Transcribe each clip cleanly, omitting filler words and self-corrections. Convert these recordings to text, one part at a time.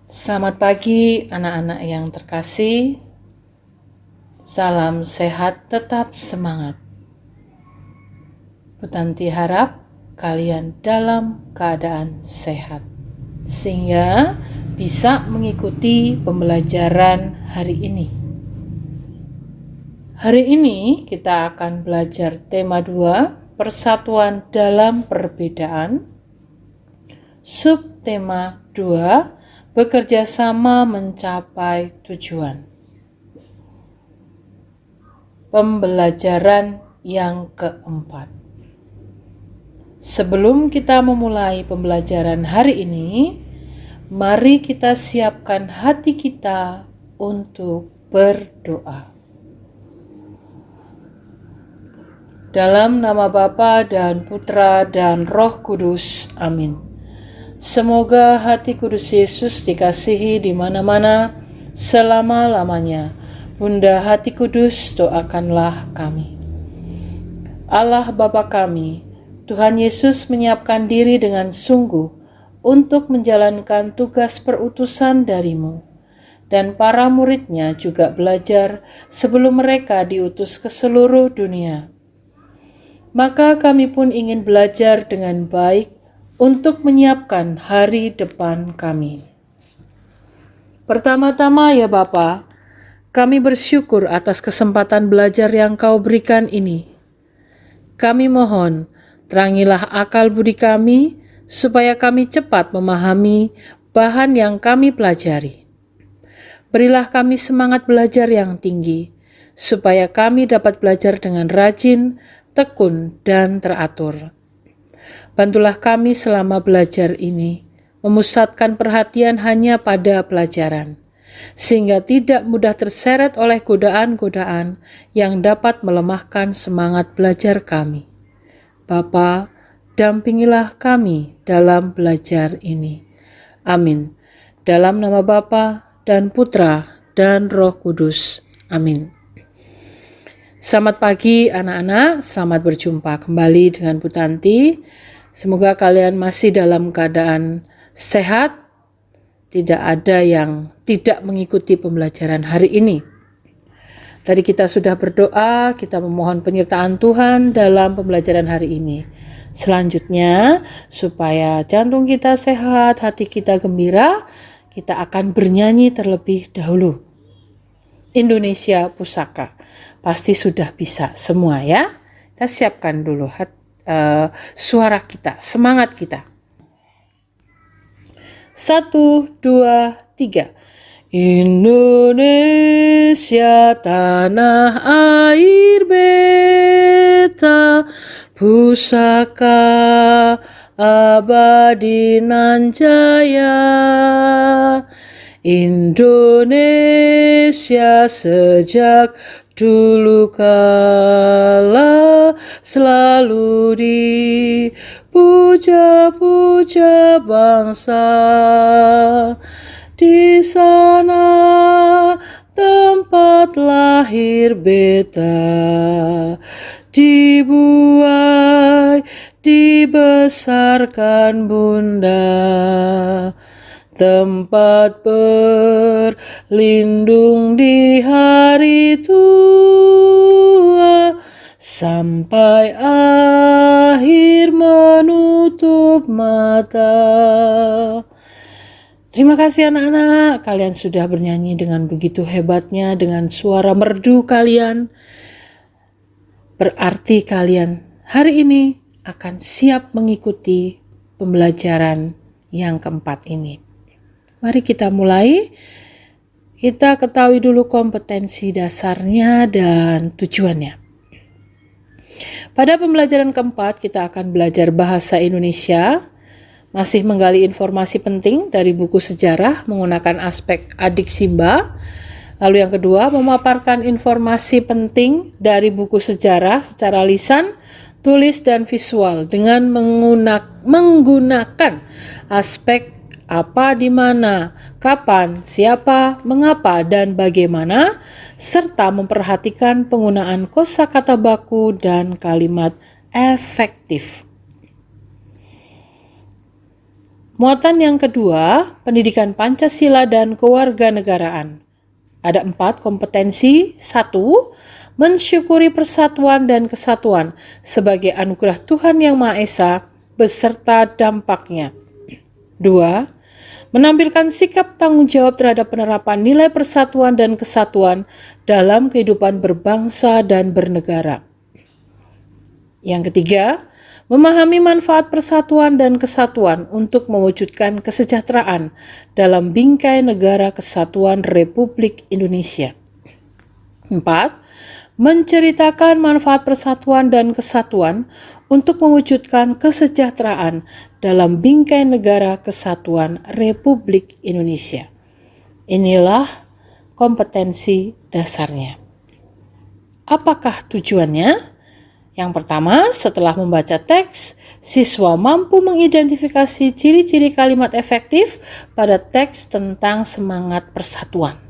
Selamat pagi anak-anak yang terkasih. Salam sehat, tetap semangat. Bu Tanti harap kalian dalam keadaan sehat sehingga bisa mengikuti pembelajaran hari ini. Hari ini kita akan belajar tema 2, persatuan dalam perbedaan. Subtema 2, bekerja sama mencapai tujuan. Pembelajaran yang keempat. Sebelum kita memulai pembelajaran hari ini, mari kita siapkan hati kita untuk berdoa. Dalam nama Bapa dan Putra dan Roh Kudus. Amin. Semoga hati kudus Yesus dikasihi di mana-mana selama-lamanya. Bunda hati kudus, doakanlah kami. Allah Bapa kami, Tuhan Yesus menyiapkan diri dengan sungguh untuk menjalankan tugas perutusan darimu. Dan para muridnya juga belajar sebelum mereka diutus ke seluruh dunia. Maka kami pun ingin belajar dengan baik untuk menyiapkan hari depan kami. Pertama-tama ya Bapa, kami bersyukur atas kesempatan belajar yang Kau berikan ini. Kami mohon, terangilah akal budi kami, supaya kami cepat memahami bahan yang kami pelajari. Berilah kami semangat belajar yang tinggi, supaya kami dapat belajar dengan rajin, tekun, dan teratur. Bantulah kami selama belajar ini, memusatkan perhatian hanya pada pelajaran, sehingga tidak mudah terseret oleh godaan-godaan yang dapat melemahkan semangat belajar kami. Bapa, dampingilah kami dalam belajar ini. Amin. Dalam nama Bapa dan Putra dan Roh Kudus. Amin. Selamat pagi anak-anak, selamat berjumpa kembali dengan Bu Tanti. Semoga kalian masih dalam keadaan sehat, tidak ada yang tidak mengikuti pembelajaran hari ini. Tadi kita sudah berdoa, kita memohon penyertaan Tuhan dalam pembelajaran hari ini. Selanjutnya, supaya jantung kita sehat, hati kita gembira, kita akan bernyanyi terlebih dahulu. Indonesia Pusaka. Pasti sudah bisa semua ya. Kita siapkan dulu suara kita, semangat kita. 1, 2, 3. Indonesia tanah air beta, pusaka abadi nan jaya. Indonesia sejak dulu kala selalu dipuja-puja bangsa. Di sana tempat lahir beta, dibuai, dibesarkan bunda. Tempat berlindung di hari tua, sampai akhir menutup mata. Terima kasih anak-anak, kalian sudah bernyanyi dengan begitu hebatnya, dengan suara merdu kalian. Berarti kalian hari ini akan siap mengikuti pembelajaran yang keempat ini. Mari kita mulai. Kita ketahui dulu kompetensi dasarnya dan tujuannya. Pada pembelajaran keempat, kita akan belajar bahasa Indonesia, masih menggali informasi penting dari buku sejarah menggunakan aspek adik Simba. Lalu yang kedua, memaparkan informasi penting dari buku sejarah secara lisan, tulis, dan visual dengan menggunakan aspek apa, di mana, kapan, siapa, mengapa, dan bagaimana, serta memperhatikan penggunaan kosakata baku dan kalimat efektif. Muatan yang kedua, pendidikan Pancasila dan kewarganegaraan. Ada 4 kompetensi. 1. Mensyukuri persatuan dan kesatuan sebagai anugerah Tuhan Yang Maha Esa beserta dampaknya. 2. Menampilkan sikap tanggung jawab terhadap penerapan nilai persatuan dan kesatuan dalam kehidupan berbangsa dan bernegara. Yang ketiga, memahami manfaat persatuan dan kesatuan untuk mewujudkan kesejahteraan dalam bingkai negara kesatuan Republik Indonesia. 4. Menceritakan manfaat persatuan dan kesatuan untuk mewujudkan kesejahteraan dalam bingkai negara kesatuan Republik Indonesia. Inilah kompetensi dasarnya. Apakah tujuannya? Yang pertama, setelah membaca teks, siswa mampu mengidentifikasi ciri-ciri kalimat efektif pada teks tentang semangat persatuan.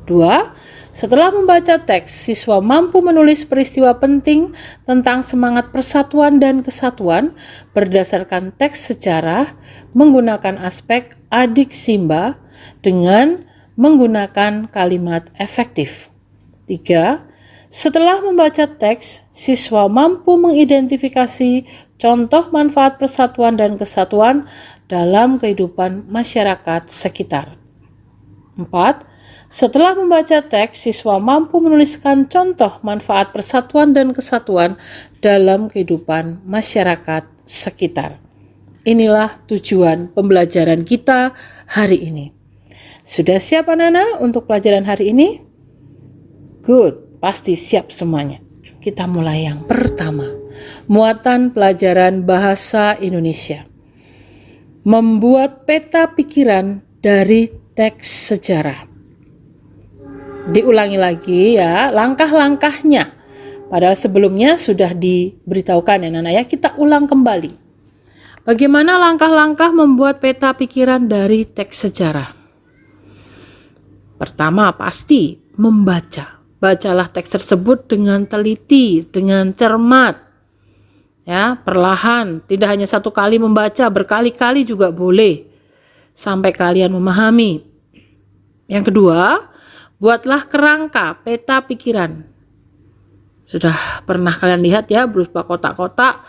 2. Setelah membaca teks, siswa mampu menulis peristiwa penting tentang semangat persatuan dan kesatuan berdasarkan teks sejarah menggunakan aspek adiksimba dengan menggunakan kalimat efektif. 3. Setelah membaca teks, siswa mampu mengidentifikasi contoh manfaat persatuan dan kesatuan dalam kehidupan masyarakat sekitar. 4. Setelah membaca teks, siswa mampu menuliskan contoh manfaat persatuan dan kesatuan dalam kehidupan masyarakat sekitar. Inilah tujuan pembelajaran kita hari ini. Sudah siap anak-anak untuk pelajaran hari ini? Good, pasti siap semuanya. Kita mulai yang pertama. Muatan pelajaran bahasa Indonesia. Membuat peta pikiran dari teks sejarah. Diulangi lagi ya, langkah-langkahnya. Padahal sebelumnya sudah diberitahukan ya Nana ya, kita ulang kembali. Bagaimana langkah-langkah membuat peta pikiran dari teks sejarah? Pertama, pasti membaca. Bacalah teks tersebut dengan teliti, dengan cermat. Ya, perlahan, tidak hanya satu kali membaca, berkali-kali juga boleh. Sampai kalian memahami. Yang kedua, buatlah kerangka peta pikiran. Sudah pernah kalian lihat ya, berupa kotak-kotak.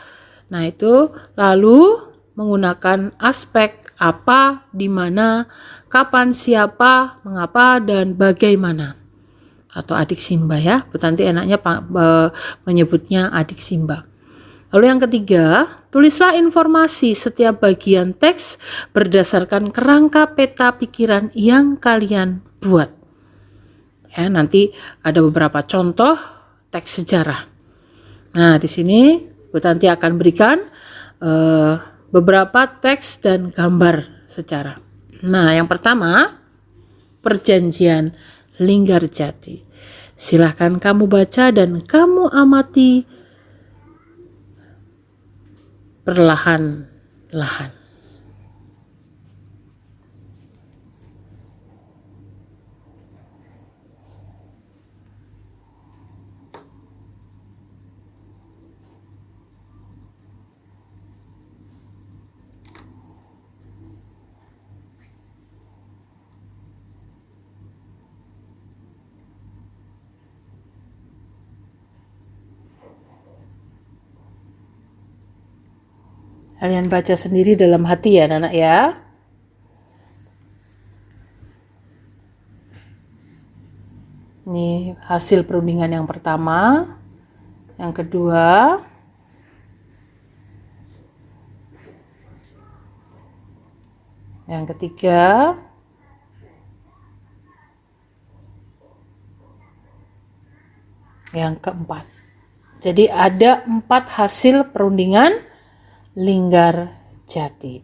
Nah itu lalu menggunakan aspek apa, di mana, kapan, siapa, mengapa, dan bagaimana. Atau adiksimba ya, nanti enaknya menyebutnya adiksimba. Lalu yang ketiga, tulislah informasi setiap bagian teks berdasarkan kerangka peta pikiran yang kalian buat. Ya, nanti ada beberapa contoh teks sejarah. Nah, di sini Bu Tanti akan berikan beberapa teks dan gambar sejarah. Nah, yang pertama, Perjanjian Linggarjati. Silahkan kamu baca dan kamu amati perlahan-lahan. Kalian baca sendiri dalam hati ya anak-anak ya. Ini hasil perundingan yang pertama. Yang kedua. Yang ketiga. Yang keempat. Jadi ada 4 hasil perundingan Linggarjati.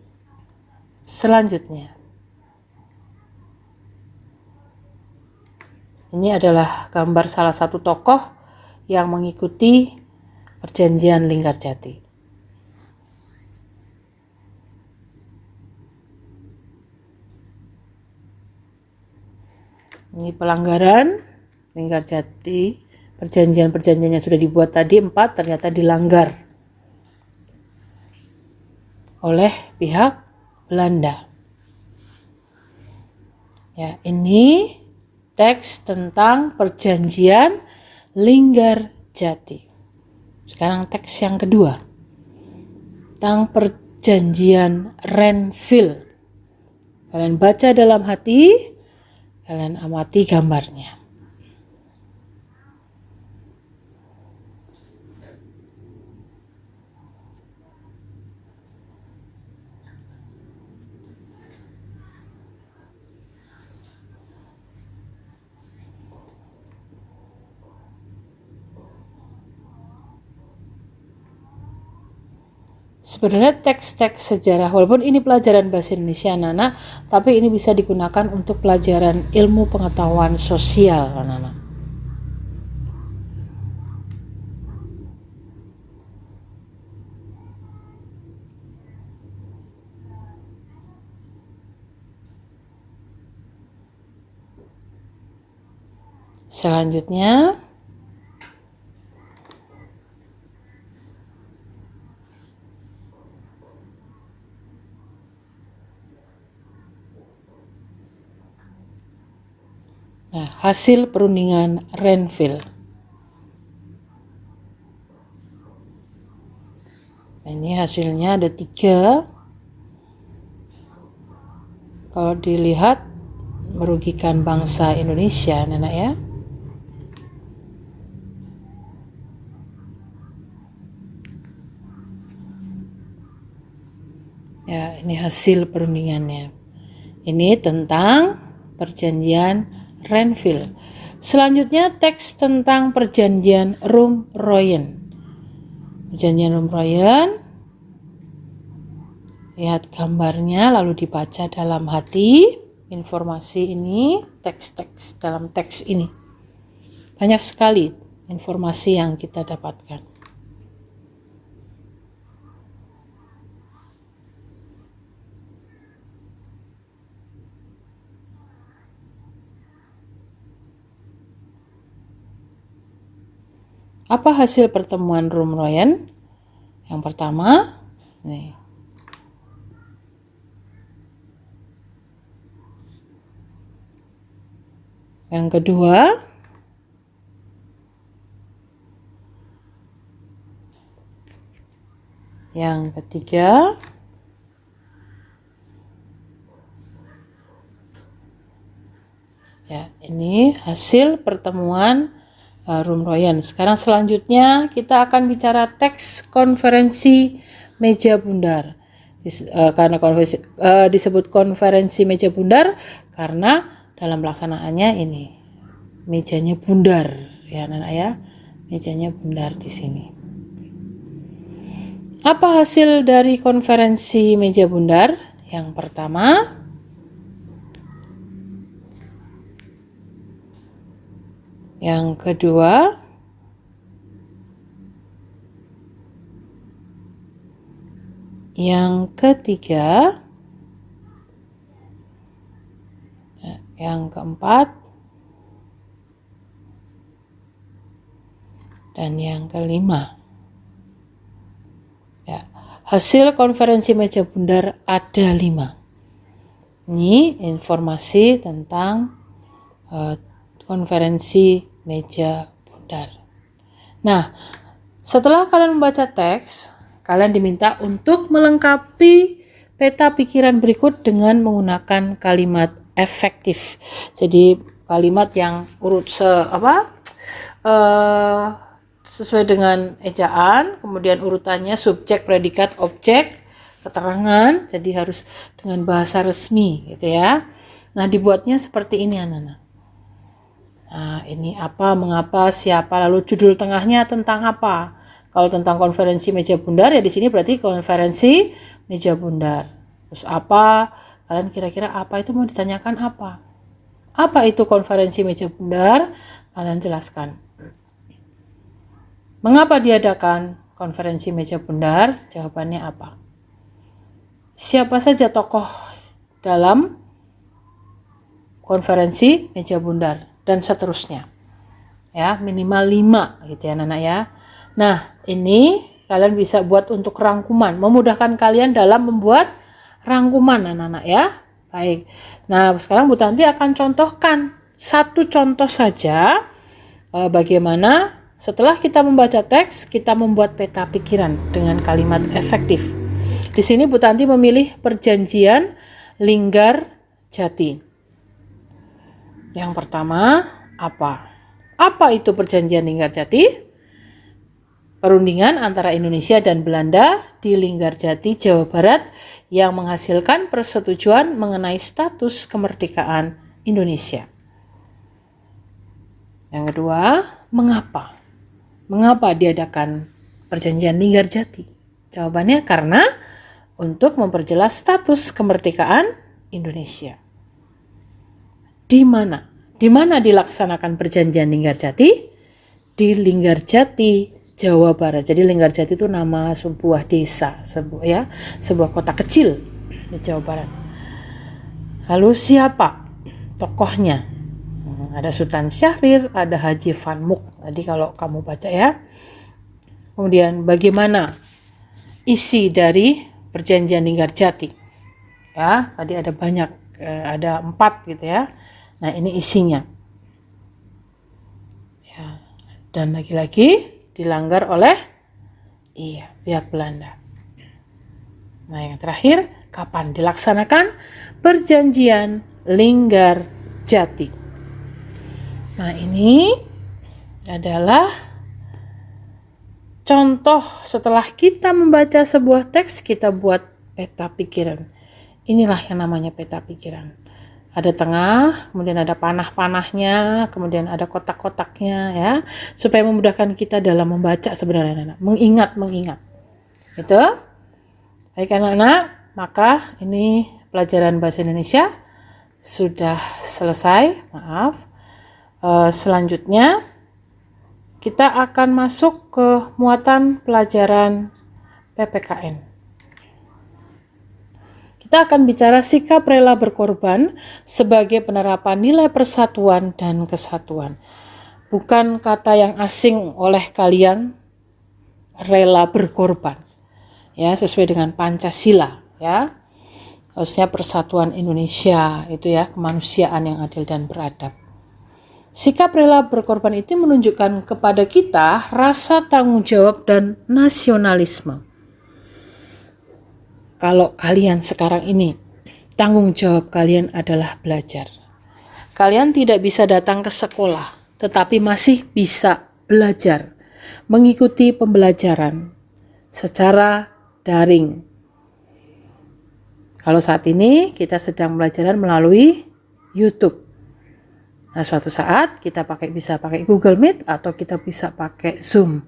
Selanjutnya, ini adalah gambar salah satu tokoh yang mengikuti Perjanjian Linggarjati. Ini pelanggaran Linggarjati, perjanjian-perjanjian yang sudah dibuat tadi 4 ternyata dilanggar oleh pihak Belanda. Ya, ini teks tentang perjanjian Linggarjati. Sekarang teks yang kedua, tentang perjanjian Renville. Kalian baca dalam hati, kalian amati gambarnya. Sebenarnya teks-teks sejarah, walaupun ini pelajaran bahasa Indonesia anak-anak, tapi ini bisa digunakan untuk pelajaran ilmu pengetahuan sosial anak-anak. Selanjutnya, hasil perundingan Renville. Ini hasilnya ada 3. Kalau dilihat merugikan bangsa Indonesia, anak-anak ya. Ya, ini hasil perundingannya. Ini tentang perjanjian Renville. Selanjutnya teks tentang perjanjian Roum-Royen. Perjanjian Roum-Royen, lihat gambarnya lalu dibaca dalam hati informasi ini, teks-teks dalam teks ini. Banyak sekali informasi yang kita dapatkan. Apa hasil pertemuan Roum-Royen? Yang pertama, nih. Yang kedua, yang ketiga, ya, ini hasil pertemuan Roum-Royen. Sekarang selanjutnya kita akan bicara teks konferensi meja bundar. Karena disebut konferensi meja bundar karena dalam pelaksanaannya ini mejanya bundar, ya anak-anak ya, mejanya bundar di sini. Apa hasil dari konferensi meja bundar? Yang pertama, yang kedua, yang ketiga, yang keempat, dan yang kelima. Ya, hasil konferensi meja bundar ada 5. Ini informasi tentang konferensi meja bundar. Nah, setelah kalian membaca teks, kalian diminta untuk melengkapi peta pikiran berikut dengan menggunakan kalimat efektif. Jadi kalimat yang urut sesuai dengan ejaan, kemudian urutannya subjek, predikat, objek, keterangan. Jadi harus dengan bahasa resmi gitu ya. Nah, dibuatnya seperti ini anak-anak. Nah, ini apa, mengapa, siapa, lalu judul tengahnya tentang apa. Kalau tentang konferensi meja bundar ya di sini berarti konferensi meja bundar. Terus apa? Kalian kira-kira apa itu mau ditanyakan apa? Apa itu konferensi meja bundar? Kalian jelaskan. Mengapa diadakan konferensi meja bundar? Jawabannya apa? Siapa saja tokoh dalam konferensi meja bundar? Dan seterusnya. Ya, minimal 5 gitu ya anak-anak ya. Nah, ini kalian bisa buat untuk rangkuman, memudahkan kalian dalam membuat rangkuman anak-anak ya. Baik. Nah, sekarang Bu Tanti akan contohkan satu contoh saja bagaimana setelah kita membaca teks, kita membuat peta pikiran dengan kalimat efektif. Di sini Bu Tanti memilih perjanjian Linggar Jati. Yang pertama, apa? Apa itu perjanjian Linggar Jati? Perundingan antara Indonesia dan Belanda di Linggarjati, Jawa Barat yang menghasilkan persetujuan mengenai status kemerdekaan Indonesia. Yang kedua, mengapa? Mengapa diadakan perjanjian Linggarjati? Jawabannya karena untuk memperjelas status kemerdekaan Indonesia. Di mana? Di mana dilaksanakan perjanjian Linggarjati? Di Linggarjati, Jawa Barat. Jadi Linggarjati itu nama sebuah desa, sebuah kota kecil di Jawa Barat. Lalu siapa tokohnya? Ada Sultan Syahrir, ada Haji Van Mook. Tadi kalau kamu baca ya. Kemudian bagaimana isi dari perjanjian Linggarjati? Ya, tadi ada banyak, ada 4 gitu ya. Nah, ini isinya. Ya, dan lagi-lagi dilanggar oleh pihak Belanda. Nah, yang terakhir, kapan dilaksanakan perjanjian Linggarjati? Nah, ini adalah contoh setelah kita membaca sebuah teks, kita buat peta pikiran. Inilah yang namanya peta pikiran. Ada tengah, kemudian ada panah-panahnya, kemudian ada kotak-kotaknya ya, supaya memudahkan kita dalam membaca sebenarnya anak-anak. Mengingat. Gitu. Baik anak-anak, maka ini pelajaran bahasa Indonesia sudah selesai. Maaf. Selanjutnya kita akan masuk ke muatan pelajaran PPKN. Kita akan bicara sikap rela berkorban sebagai penerapan nilai persatuan dan kesatuan. Bukan kata yang asing oleh kalian, rela berkorban. Ya, sesuai dengan Pancasila, ya. Harusnya persatuan Indonesia itu ya, kemanusiaan yang adil dan beradab. Sikap rela berkorban itu menunjukkan kepada kita rasa tanggung jawab dan nasionalisme. Kalau kalian sekarang ini, tanggung jawab kalian adalah belajar. Kalian tidak bisa datang ke sekolah, tetapi masih bisa belajar, mengikuti pembelajaran secara daring. Kalau saat ini kita sedang belajar melalui YouTube. Nah, suatu saat kita bisa pakai Google Meet atau kita bisa pakai Zoom.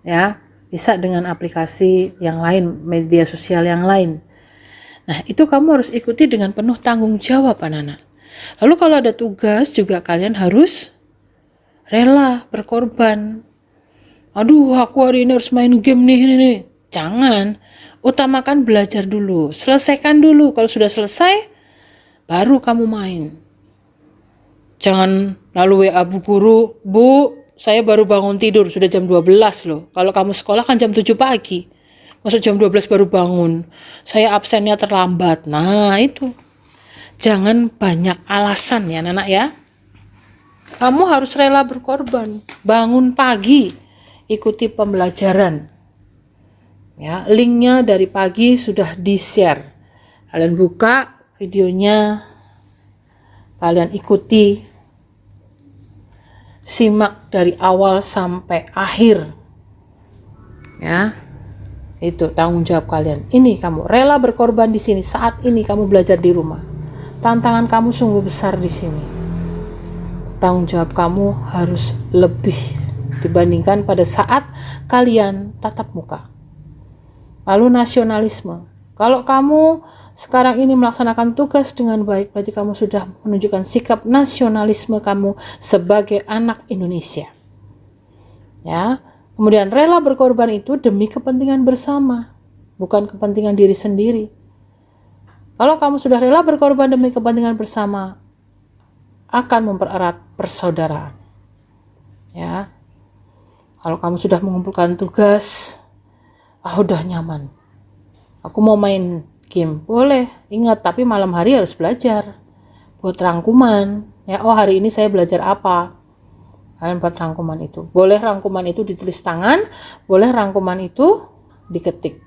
Ya. Bisa dengan aplikasi yang lain, media sosial yang lain. Nah, itu kamu harus ikuti dengan penuh tanggung jawab anak-anak. Lalu kalau ada tugas juga kalian harus rela berkorban. Aduh, aku hari ini harus main game nih. Jangan. Utamakan belajar dulu. Selesaikan dulu. Kalau sudah selesai, baru kamu main. Jangan lalu WA bu guru, Bu, saya baru bangun tidur, sudah jam 12 loh. Kalau kamu sekolah kan jam 7 pagi. Masuk jam 12 baru bangun. Saya absennya terlambat. Nah, itu. Jangan banyak alasan ya, anak-anak ya. Kamu harus rela berkorban. Bangun pagi, ikuti pembelajaran. Ya, linknya dari pagi sudah di-share. Kalian buka videonya, kalian ikuti. Simak dari awal sampai akhir. Ya. Itu tanggung jawab kalian. Ini kamu rela berkorban di sini. Saat ini kamu belajar di rumah. Tantangan kamu sungguh besar di sini. Tanggung jawab kamu harus lebih dibandingkan pada saat kalian tatap muka. Lalu nasionalisme. Kalau kamu sekarang ini melaksanakan tugas dengan baik, berarti kamu sudah menunjukkan sikap nasionalisme kamu sebagai anak Indonesia. Ya, kemudian rela berkorban itu demi kepentingan bersama, bukan kepentingan diri sendiri. Kalau kamu sudah rela berkorban demi kepentingan bersama, akan mempererat persaudaraan. Ya, kalau kamu sudah mengumpulkan tugas, udah nyaman. Aku mau main game. Boleh, ingat, tapi malam hari harus belajar. Buat rangkuman. Ya, oh hari ini saya belajar apa. Kalian buat rangkuman itu. Boleh rangkuman itu ditulis tangan, boleh rangkuman itu diketik.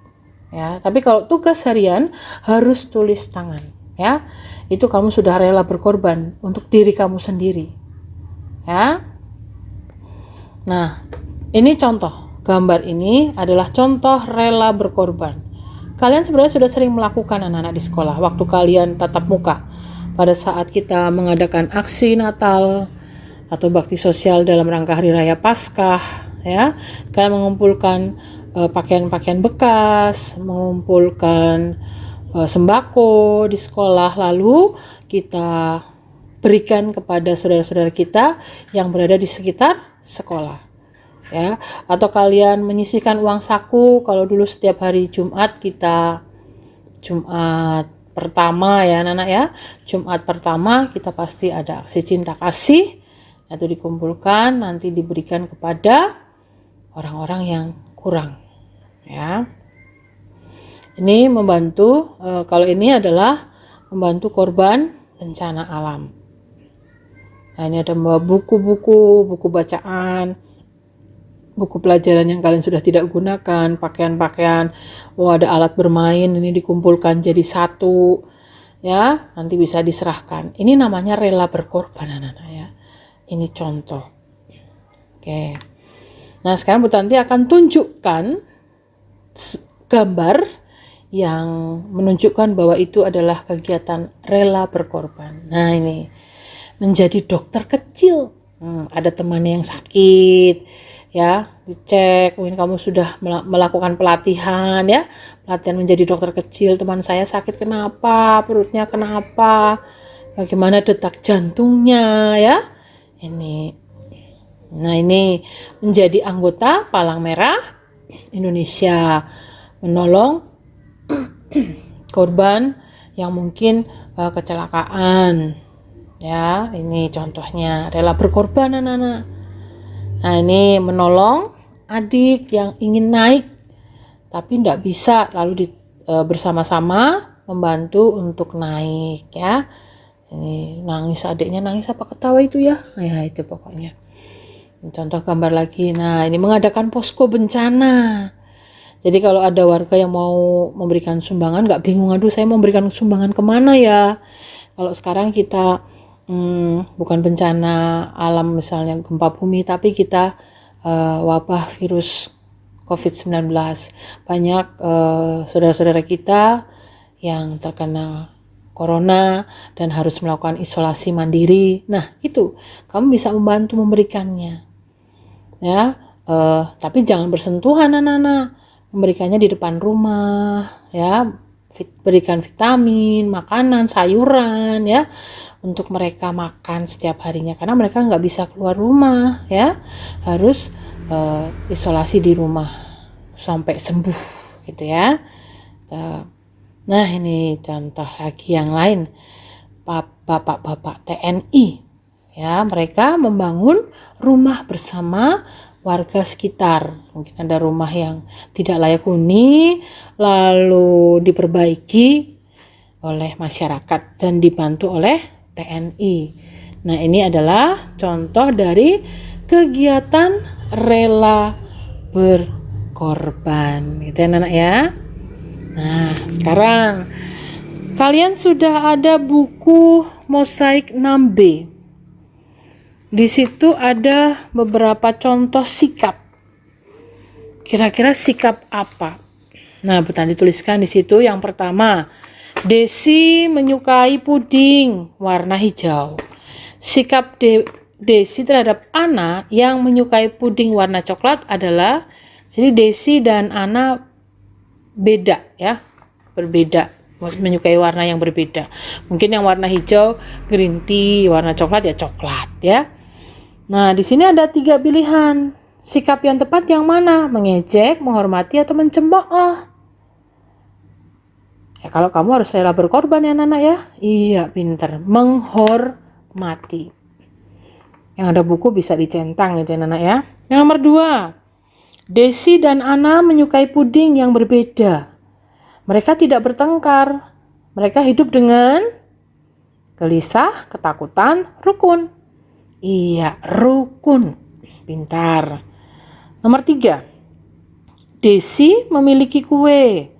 Ya, tapi kalau tugas harian harus tulis tangan. Ya, itu kamu sudah rela berkorban untuk diri kamu sendiri. Ya. Nah, ini contoh. Gambar ini adalah contoh rela berkorban. Kalian sebenarnya sudah sering melakukan anak-anak di sekolah waktu kalian tatap muka. Pada saat kita mengadakan aksi Natal atau bakti sosial dalam rangka Hari Raya Paskah, ya. Kalian mengumpulkan pakaian-pakaian bekas, mengumpulkan sembako di sekolah, lalu kita berikan kepada saudara-saudara kita yang berada di sekitar sekolah. Ya, atau kalian menyisihkan uang saku. Kalau dulu setiap hari Jumat Jumat pertama ya anak-anak ya, Jumat pertama kita pasti ada aksi cinta kasih, itu dikumpulkan nanti diberikan kepada orang-orang yang kurang ya. Ini membantu, kalau ini adalah membantu korban bencana alam. Nah, ini ada buku bacaan, buku pelajaran yang kalian sudah tidak gunakan, pakaian-pakaian, ada alat bermain, ini dikumpulkan jadi satu, ya, nanti bisa diserahkan. Ini namanya rela berkorban anak-anak ya. Ini contoh. Oke. Nah, sekarang Bu Tanti akan tunjukkan gambar yang menunjukkan bahwa itu adalah kegiatan rela berkorban. Nah, ini menjadi dokter kecil. Ada temannya yang sakit. Ya, dicek, mungkin kamu sudah melakukan pelatihan ya, pelatihan menjadi dokter kecil. Teman saya sakit kenapa, perutnya kenapa, bagaimana detak jantungnya ya. Nah ini menjadi anggota Palang Merah Indonesia, menolong korban yang mungkin kecelakaan ya. Ini contohnya rela berkorban anak-anak. Nah ini menolong adik yang ingin naik tapi tidak bisa, lalu bersama-sama membantu untuk naik ya. Ini nangis, adiknya nangis apa ketawa itu ya, ya itu pokoknya. Contoh gambar lagi. Nah ini mengadakan posko bencana. Jadi kalau ada warga yang mau memberikan sumbangan nggak bingung, aduh saya mau memberikan sumbangan kemana ya. Kalau sekarang kita bukan bencana alam misalnya gempa bumi, tapi kita wabah virus COVID-19. Banyak saudara-saudara kita yang terkena corona dan harus melakukan isolasi mandiri. Nah itu kamu bisa membantu memberikannya ya, tapi jangan bersentuhan anak-anak, memberikannya di depan rumah ya, berikan vitamin, makanan, sayuran ya, untuk mereka makan setiap harinya, karena mereka nggak bisa keluar rumah ya, harus isolasi di rumah sampai sembuh gitu ya. Nah ini contoh lagi yang lain, bapak-bapak TNI ya, mereka membangun rumah bersama warga sekitar. Mungkin ada rumah yang tidak layak huni, lalu diperbaiki oleh masyarakat dan dibantu oleh TNI. Nah ini adalah contoh dari kegiatan rela berkorban gitu ya anak-anak ya. Nah sekarang kalian sudah ada buku Mosaik 6B. Di situ ada beberapa contoh sikap. Kira-kira sikap apa? Nah, Bu Tanti tuliskan di situ. Yang pertama, Desi menyukai puding warna hijau. Sikap Desi terhadap Ana yang menyukai puding warna coklat adalah, jadi Desi dan Ana beda ya, berbeda, menyukai warna yang berbeda. Mungkin yang warna hijau green tea, warna coklat ya coklat ya. Nah, di sini ada 3 pilihan. Sikap yang tepat yang mana? Mengejek, menghormati, atau mencemooh? Ya, kalau kamu harus rela berkorban ya anak-anak ya. Iya, pinter. Menghormati. Yang ada buku bisa dicentang gitu ya anak-anak ya. Yang nomor 2. Desi dan Ana menyukai puding yang berbeda. Mereka tidak bertengkar. Mereka hidup dengan gelisah, ketakutan, rukun. Iya, rukun. Pintar. Nomor 3. Desi memiliki kue.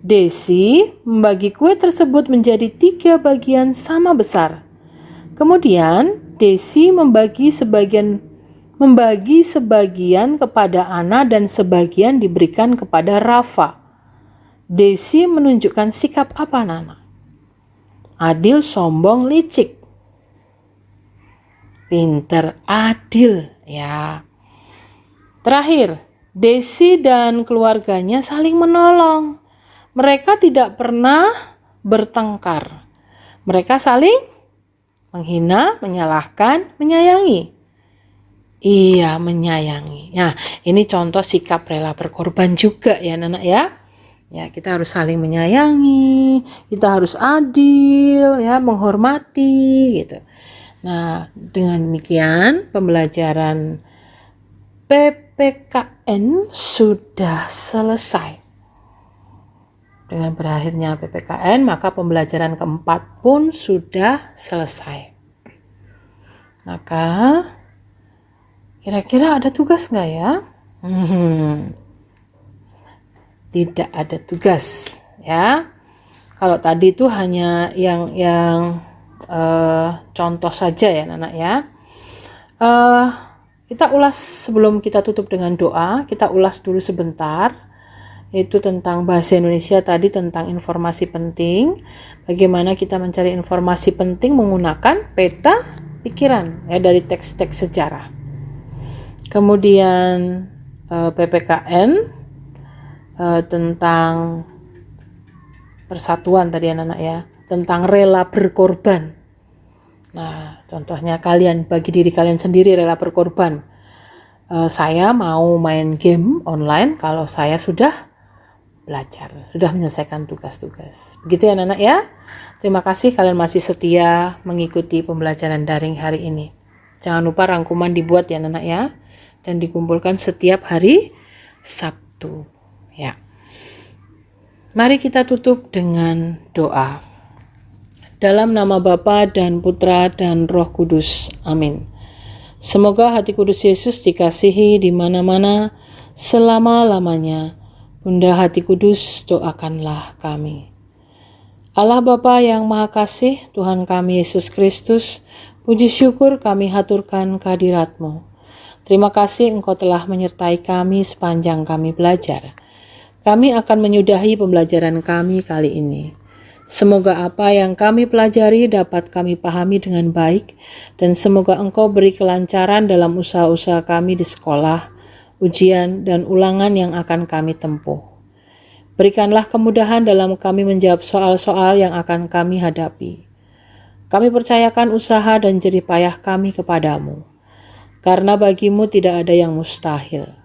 Desi membagi kue tersebut menjadi 3 bagian sama besar. Kemudian Desi membagi sebagian kepada Ana dan sebagian diberikan kepada Rafa. Desi menunjukkan sikap apa, Nana? Adil, sombong, licik. Pinter, adil, ya. Terakhir, Desi dan keluarganya saling menolong. Mereka tidak pernah bertengkar. Mereka saling menghina, menyalahkan, menyayangi. Iya, menyayangi. Nah, ini contoh sikap rela berkorban juga ya, Nana ya. Ya, kita harus saling menyayangi, kita harus adil, ya, menghormati gitu. Nah, dengan demikian pembelajaran PPKN sudah selesai. Dengan berakhirnya PPKN, maka pembelajaran keempat pun sudah selesai. Maka, kira-kira ada tugas nggak ya? Tidak ada tugas ya. Kalau tadi itu hanya yang contoh saja ya Nana ya. Kita ulas sebelum kita tutup dengan doa, kita ulas dulu sebentar, yaitu tentang bahasa Indonesia tadi, tentang informasi penting, bagaimana kita mencari informasi penting menggunakan peta pikiran ya, dari teks-teks sejarah. Kemudian PPKN tentang persatuan tadi anak-anak ya, tentang rela berkorban. Nah, contohnya kalian, bagi diri kalian sendiri rela berkorban. Saya mau main game online kalau saya sudah belajar, sudah menyelesaikan tugas-tugas. Begitu ya anak-anak ya. Terima kasih kalian masih setia mengikuti pembelajaran daring hari ini. Jangan lupa rangkuman dibuat ya anak-anak ya, dan dikumpulkan setiap hari Sabtu. Ya. Mari kita tutup dengan doa. Dalam nama Bapa dan Putra dan Roh Kudus. Amin. Semoga hati kudus Yesus dikasihi di mana-mana selama-lamanya. Bunda hati kudus, doakanlah kami. Allah Bapa yang Maha Kasih, Tuhan kami Yesus Kristus, puji syukur kami haturkan kehadirat-Mu. Terima kasih Engkau telah menyertai kami sepanjang kami belajar. Kami akan menyudahi pembelajaran kami kali ini. Semoga apa yang kami pelajari dapat kami pahami dengan baik, dan semoga Engkau beri kelancaran dalam usaha-usaha kami di sekolah, ujian, dan ulangan yang akan kami tempuh. Berikanlah kemudahan dalam kami menjawab soal-soal yang akan kami hadapi. Kami percayakan usaha dan jerih payah kami kepadamu, karena bagimu tidak ada yang mustahil.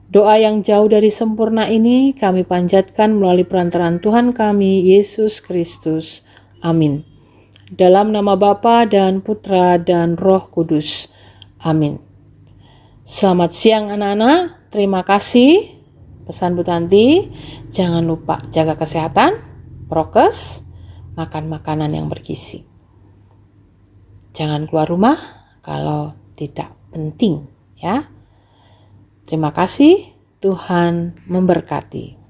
Doa yang jauh dari sempurna ini kami panjatkan melalui perantaraan Tuhan kami, Yesus Kristus. Amin. Dalam nama Bapa dan Putra dan Roh Kudus. Amin. Selamat siang anak-anak. Terima kasih. Pesan Bu Tanti, jangan lupa jaga kesehatan, prokes, makan makanan yang bergizi. Jangan keluar rumah kalau tidak penting, ya. Terima kasih, Tuhan memberkati.